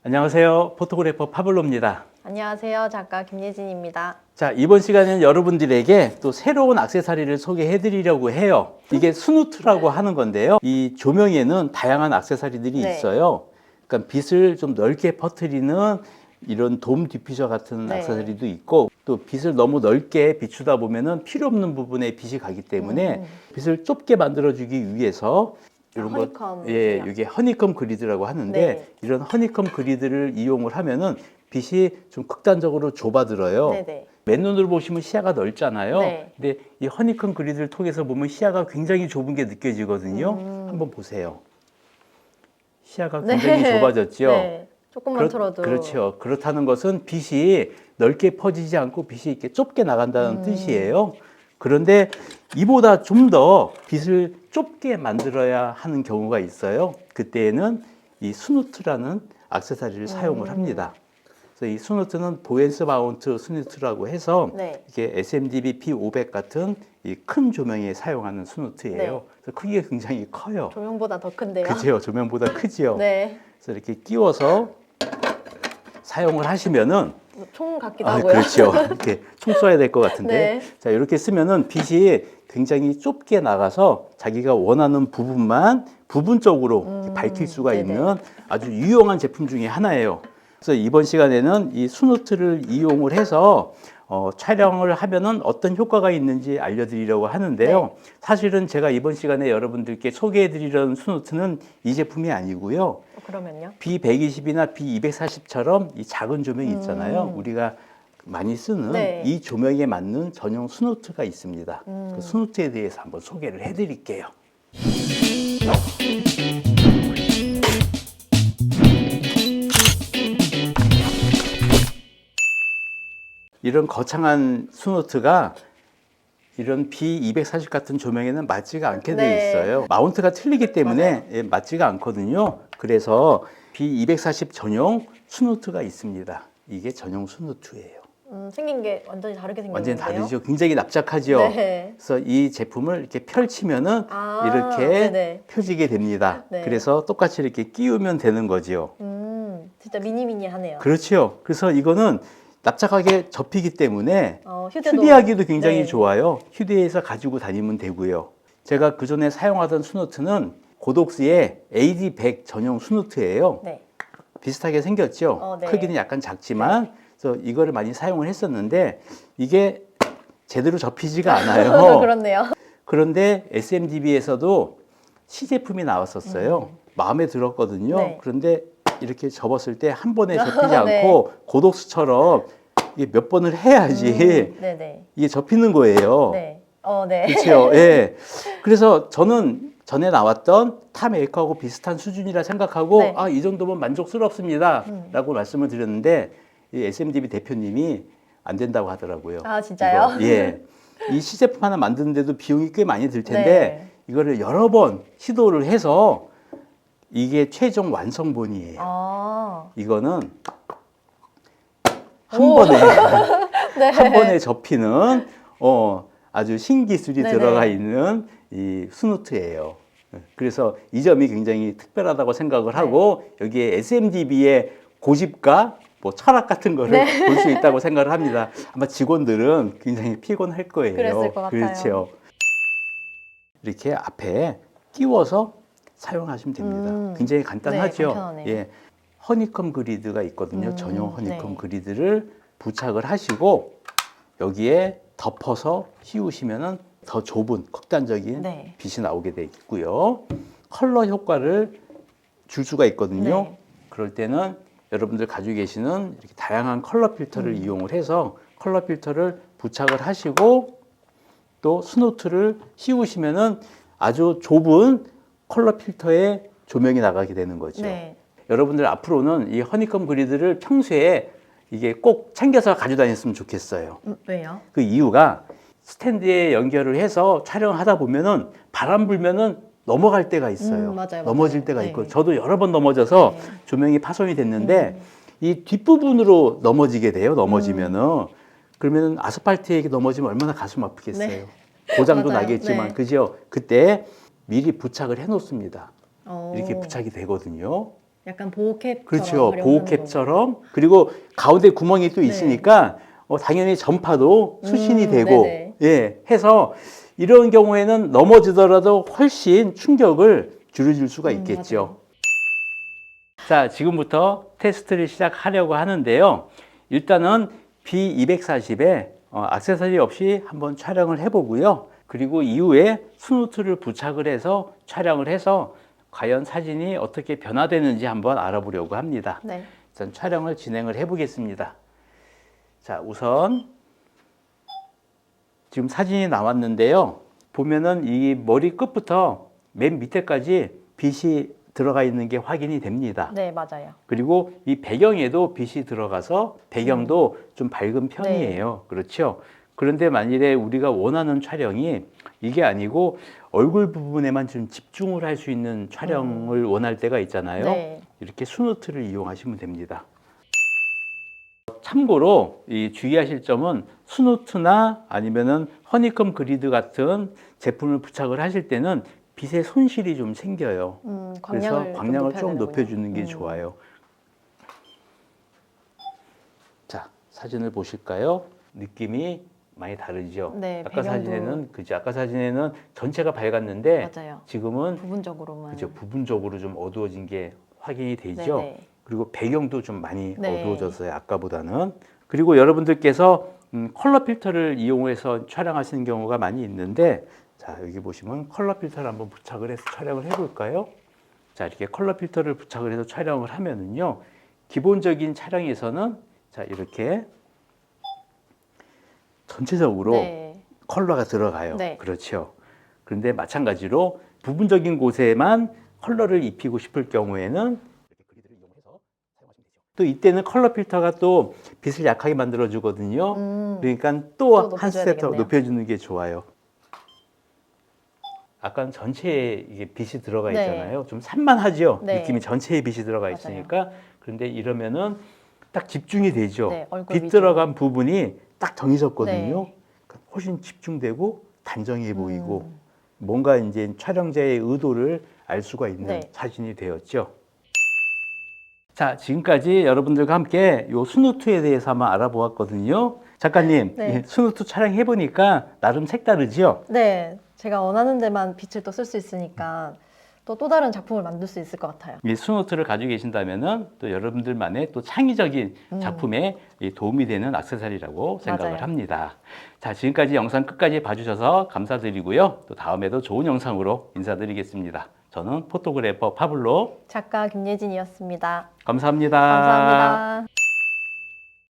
안녕하세요. 포토그래퍼 파블로입니다. 안녕하세요. 작가 김예진입니다. 자, 이번 시간에는 여러분들에게 또 새로운 액세서리를 소개해 드리려고 해요. 이게 스누트라고 하는 건데요. 이 조명에는 다양한 액세서리들이 네. 있어요. 그러니까 빛을 좀 넓게 퍼뜨리는 이런 돔 디퓨저 같은 네. 액세서리도 있고, 또 빛을 너무 넓게 비추다 보면은 필요 없는 부분에 빛이 가기 때문에 빛을 좁게 만들어주기 위해서 이런 허니컴. 예, 이게 허니컴 그리드라고 하는데, 네. 이런 허니컴 그리드를 이용을 하면은 빛이 좀 극단적으로 좁아들어요. 네네. 맨눈으로 보시면 시야가 넓잖아요. 네. 근데 이 허니컴 그리드를 통해서 보면 시야가 굉장히 좁은 게 느껴지거든요. 한번 보세요. 시야가 굉장히 좁아졌죠. 네. 조금만 틀어도. 그렇죠. 그렇다는 것은 빛이 넓게 퍼지지 않고 빛이 이렇게 좁게 나간다는 뜻이에요. 그런데 이보다 좀 더 빛을 좁게 만들어야 하는 경우가 있어요. 그때에는 이 스누트라는 액세서리를 사용을 합니다. 그래서 이 스누트는 보엔스 마운트 스누트라고 해서 네. 이게 SMDB P500 같은 이 큰 조명에 사용하는 스누트예요. 네. 그래서 크기가 굉장히 커요. 조명보다 더 큰데요. 그죠? 조명보다 크지요. 네. 그래서 이렇게 끼워서 사용을 하시면은 총 같기도 하고요. 그렇죠. 이렇게 총 쏴야 될 것 같은데. 네. 자, 이렇게 쓰면은 빛이 굉장히 좁게 나가서 자기가 원하는 부분만 부분적으로 밝힐 수가 네네. 있는 아주 유용한 제품 중에 하나예요. 그래서 이번 시간에는 이 스누트를 이용을 해서 촬영을 하면은 어떤 효과가 있는지 알려드리려고 하는데요. 네. 사실은 제가 이번 시간에 여러분들께 소개해드리려는 스누트는 이 제품이 아니고요. 그러면요? B120이나 B240처럼 이 작은 조명이 있잖아요. 우리가 많이 쓰는 네. 이 조명에 맞는 전용 스누트가 있습니다. 그 스누트에 대해서 한번 소개를 해드릴게요. 이런 거창한 스누트가 이런 B240 같은 조명에는 맞지가 않게 돼 네. 있어요. 마운트가 틀리기 때문에 예, 맞지가 않거든요. 그래서 B240 전용 스누트가 있습니다. 이게 전용 스누트예요. 생긴 게 완전히 다르게 완전히 생겼는데요. 다르죠. 굉장히 납작하죠. 네. 그래서 이 제품을 이렇게 펼치면은 아, 이렇게 네네. 펴지게 됩니다. 네. 그래서 똑같이 이렇게 끼우면 되는 거죠. 진짜 미니미니하네요. 그렇죠. 그래서 이거는 납작하게 접히기 때문에 휴대도. 휴대하기도 굉장히 네. 좋아요. 휴대해서 가지고 다니면 되고요. 제가 그 전에 사용하던 스누트는 고독스의 AD100 전용 스누트예요. 네. 비슷하게 생겼죠. 네. 크기는 약간 작지만 그래서 이거를 많이 사용을 했었는데 이게 제대로 접히지가 않아요. 그렇네요. 그런데 SMDB에서도 시제품이 나왔었어요. 마음에 들었거든요. 네. 그런데 이렇게 접었을 때 한 번에 접히지 네. 않고 고독스처럼 이게 몇 번을 해야지 네네. 이게 접히는 거예요. 네. 네. 그렇죠. 예. 그래서 저는 전에 나왔던 타 메이커하고 비슷한 수준이라 생각하고 네. 이 정도면 만족스럽습니다라고 말씀을 드렸는데 이 SMDB 대표님이 안 된다고 하더라고요. 아, 진짜요? 이거, 예. 이 시제품 하나 만드는데도 비용이 꽤 많이 들 텐데 네. 이거를 여러 번 시도를 해서 이게 최종 완성본이에요. 이거는 한 오. 번에 네. 한 번에 접히는 아주 신기술이 네네. 들어가 있는 이 스누트예요. 그래서 이 점이 굉장히 특별하다고 생각을 하고 여기에 SMDB의 고집과 뭐 철학 같은 거를 네. 볼 수 있다고 생각을 합니다. 아마 직원들은 굉장히 피곤할 거예요. 그랬을 것 같아요. 그렇죠. 이렇게 앞에 끼워서 사용하시면 됩니다. 굉장히 간단하죠. 네, 간편하네요. 예, 허니컴 그리드가 있거든요. 전용 허니컴 네. 그리드를 부착을 하시고 여기에 덮어서 씌우시면은 더 좁은 극단적인 네. 빛이 나오게 돼 있고요. 컬러 효과를 줄 수가 있거든요. 네. 그럴 때는 여러분들 가지고 계시는 이렇게 다양한 컬러 필터를 이용을 해서 컬러 필터를 부착을 하시고 또 스누트를 씌우시면은 아주 좁은 컬러 필터에 조명이 나가게 되는 거죠. 네. 여러분들 앞으로는 이 허니컴 그리드를 평소에 이게 꼭 챙겨서 가지고 다녔으면 좋겠어요. 왜요? 그 이유가 스탠드에 연결을 해서 촬영하다 보면은 바람 불면은 넘어갈 때가 있어요. 맞아요. 넘어질 때가 네. 있고 저도 여러 번 넘어져서 네. 조명이 파손이 됐는데 이 뒷부분으로 넘어지게 돼요. 넘어지면은 그러면은 아스팔트에 이렇게 넘어지면 얼마나 가슴 아프겠어요. 네. 고장도 맞아요. 나겠지만 네. 그죠? 그때 미리 부착을 해 놓습니다. 오. 이렇게 부착이 되거든요. 약간 보호캡처럼 그렇죠. 활용하는 보호캡처럼. 그리고 가운데 구멍이 또 네. 있으니까 당연히 전파도 수신이 되고 네네. 예, 해서 이런 경우에는 넘어지더라도 훨씬 충격을 줄여줄 수가 있겠죠. 맞아요. 자, 지금부터 테스트를 시작하려고 하는데요. 일단은 B240에 액세서리 없이 한번 촬영을 해보고요. 그리고 이후에 스누트를 부착을 해서 촬영을 해서 과연 사진이 어떻게 변화되는지 한번 알아보려고 합니다. 네. 일단 촬영을 진행을 해보겠습니다. 자, 우선 지금 사진이 나왔는데요. 보면은 이 머리 끝부터 맨 밑에까지 빛이 들어가 있는 게 확인이 됩니다. 네, 맞아요. 그리고 이 배경에도 빛이 들어가서 배경도 좀 밝은 편이에요. 그렇죠? 그런데 만일에 우리가 원하는 촬영이 이게 아니고 얼굴 부분에만 좀 집중을 할 수 있는 촬영을 원할 때가 있잖아요. 네. 이렇게 스누트를 이용하시면 됩니다. 참고로 이 주의하실 점은 스누트나 아니면은 허니컴 그리드 같은 제품을 부착을 하실 때는 빛의 손실이 좀 생겨요. 그래서 광량을 좀 높여주는 게 좋아요. 자, 사진을 보실까요? 느낌이 많이 다르죠? 네, 아까 배경도- 사진에는, 그죠? 아까 사진에는 전체가 밝았는데 맞아요. 지금은 부분적으로만. 그죠? 부분적으로 좀 어두워진 게 확인이 되죠? 네네. 그리고 배경도 좀 많이 네. 어두워졌어요. 아까보다는. 그리고 여러분들께서 컬러 필터를 이용해서 촬영하시는 경우가 많이 있는데, 자, 여기 보시면 컬러 필터를 한번 부착을 해서 촬영을 해볼까요? 자, 이렇게 컬러 필터를 부착을 해서 촬영을 하면은요, 기본적인 촬영에서는 자, 이렇게 전체적으로 네. 컬러가 들어가요. 네. 그렇죠. 그런데 마찬가지로 부분적인 곳에만 컬러를 입히고 싶을 경우에는 이렇게 그리드를 이용해서 사용하시면 되죠. 또 이때는 컬러 필터가 또 빛을 약하게 만들어 주거든요. 그러니까 또 또 한 높여줘야 스텝 더 되겠네요. 높여주는 게 좋아요. 아까는 전체에 이게 빛이 들어가 네. 있잖아요. 좀 산만하죠. 네. 느낌이 전체에 빛이 들어가 맞아요. 있으니까. 그런데 이러면은 딱 집중이 되죠. 네, 얼굴 빛 위주로. 들어간 부분이 딱 정해졌거든요. 네. 그러니까 훨씬 집중되고 단정해 보이고 뭔가 이제 촬영자의 의도를 알 수가 있는 네. 사진이 되었죠. 자, 지금까지 여러분들과 함께 요 스누트에 대해서 한번 알아보았거든요. 작가님, 네. 예, 스누트 촬영해 보니까 나름 색다르죠? 네. 제가 원하는 데만 빛을 또 쓸 수 있으니까 또 다른 작품을 만들 수 있을 것 같아요. 이 스노트를 가지고 계신다면은 또 여러분들만의 또 창의적인 작품에 이 도움이 되는 액세서리라고 생각을 맞아요. 합니다. 자, 지금까지 영상 끝까지 봐주셔서 감사드리고요. 또 다음에도 좋은 영상으로 인사드리겠습니다. 저는 포토그래퍼 파블로. 작가 김예진이었습니다. 감사합니다. 감사합니다.